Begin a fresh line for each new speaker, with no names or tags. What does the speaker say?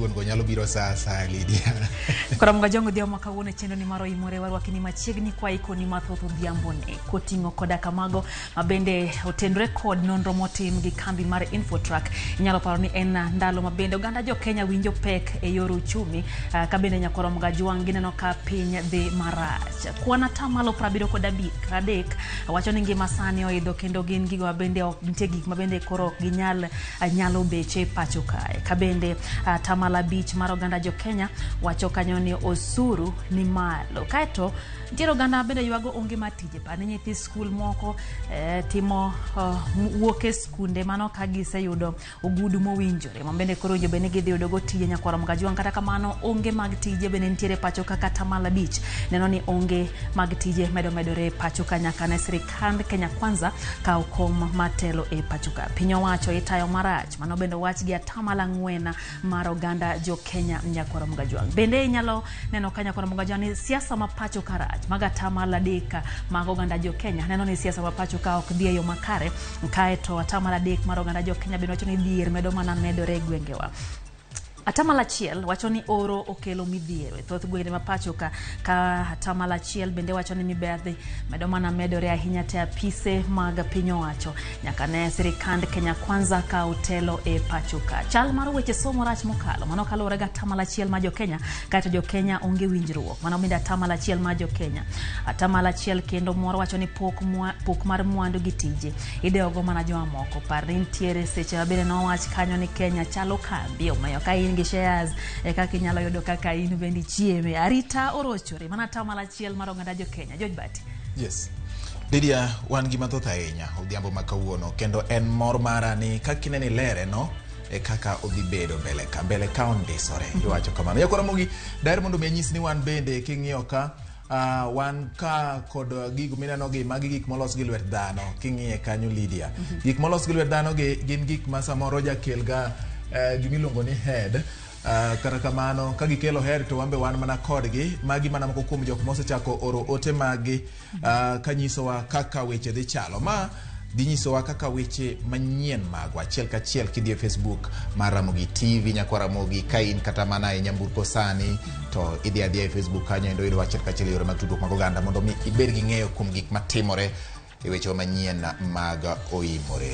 thuon go nyalo biro sa Lydia.
Kora mga jongo dio makawone chendo ni maro imore warwaki ni machiegni kwa iko ni mathoth odhiambone koting'o koda kamago mabende otendore kod nonro motim gi kambi mar Infotrack. Inyalo paro ni en ndalo mabende oganda jo Kenya winjo pek e yor uchumi kabende nyakoro mga juang gineno ka piny dhi marach. Kwana tamalo 73 wacho ni ngima sani oidho kendo gin gigo mabende ok nitie gik mabende koro nyalo beche pacho kae. Kabende tamala beach mar oganda jo Kenya wacho kanyo ni osuru ni malo. Kaeto ntiere oganda bende yuago onge matije pa ni nyithi skul moko timo wuok e skunde mano ka giseyudo ogudu mowinjore mabende koro jo bende gidhi yudo go tije nyakwara mga juang. Kata kamano onge mag tije bende ntiere pacho kaka Tamala Beach neno ni onge mag tije medore pacho ka nyaka ne sirikand Kenya Kwanza ka okom matelo e pacho ka. Piny owacho itayo marach mano bende wach gi atamala 4 mar oganda jo Kenya nyakwara mga juang. Bende inyalo neno kanya kwa mga juang ni siasa mapacho karach maga Tamala 3 mag oganda jo Kenya neno ni siasa mapacho ka ok dhi yo makare. Kaeto Tamala 3 mar oganda jo Kenya bende wacho ni dhier medore gwengewa. Atamala chiel wacho ni oro okelo midhiero e thoth gwenge mapacho ka atamala chiel bende wacho ni mibadhi medore ahinya te apise mag piny owacho nyaka ne sirikand Kenya Kwanza ka otelo e pacho ka. Chal mar weche somo rach mokalo mano kalore ga atamala chiel ma jo Kenya kaeto jo Kenya onge winjruok mano bende atamala chiel ma jo Kenya. Atamala chiel kendo moro wacho ni pok mar mwandu gi tije ideogo mana joma moko par ni ntiere seche mabende no wach kanyo ni Kenya chalo kambi omayo ka ngi shares e kaka inyalo yudo kaka in bendi chieme arita orochore mana Tamala chiel mar oganda jo Kenya. George Bati.
Yes. Lydia wan gi mathoth ahinya odhiambo makawuono kendo en mor mara ni kakineni lere no e kaka odhi bedo mbele ka ondisore iwacho kamano. Yakora mogi daher mondo menyis ni wan bende king'iyo ka wan ka kod gigo mineno gi magi gik molos gi lwet dhano king'iye kanyo Lydia. Gik molos gi lwet dhano gi gin gik ma samoro jakel ga gimilongo ni head kata kamano ka gikelo head to wambe wan mana kodgi magi mana moko kuom jok mosechako oro ote magi kanyisowa kaka weche dhi chalo ma dhi nyisowa kaka weche manyien magwa achiel kachiel kidhi e Facebook mar Ramogi TV nyakwara Ramogi ka in kata mana e nyamburko sani to idhi adhi e Facebook kanyo endo yudo achiel kachiel yore mag tudruok mag oganda mondo mi ibed gi ng'eyo kuom gik matimore e weche manyien mag oimore.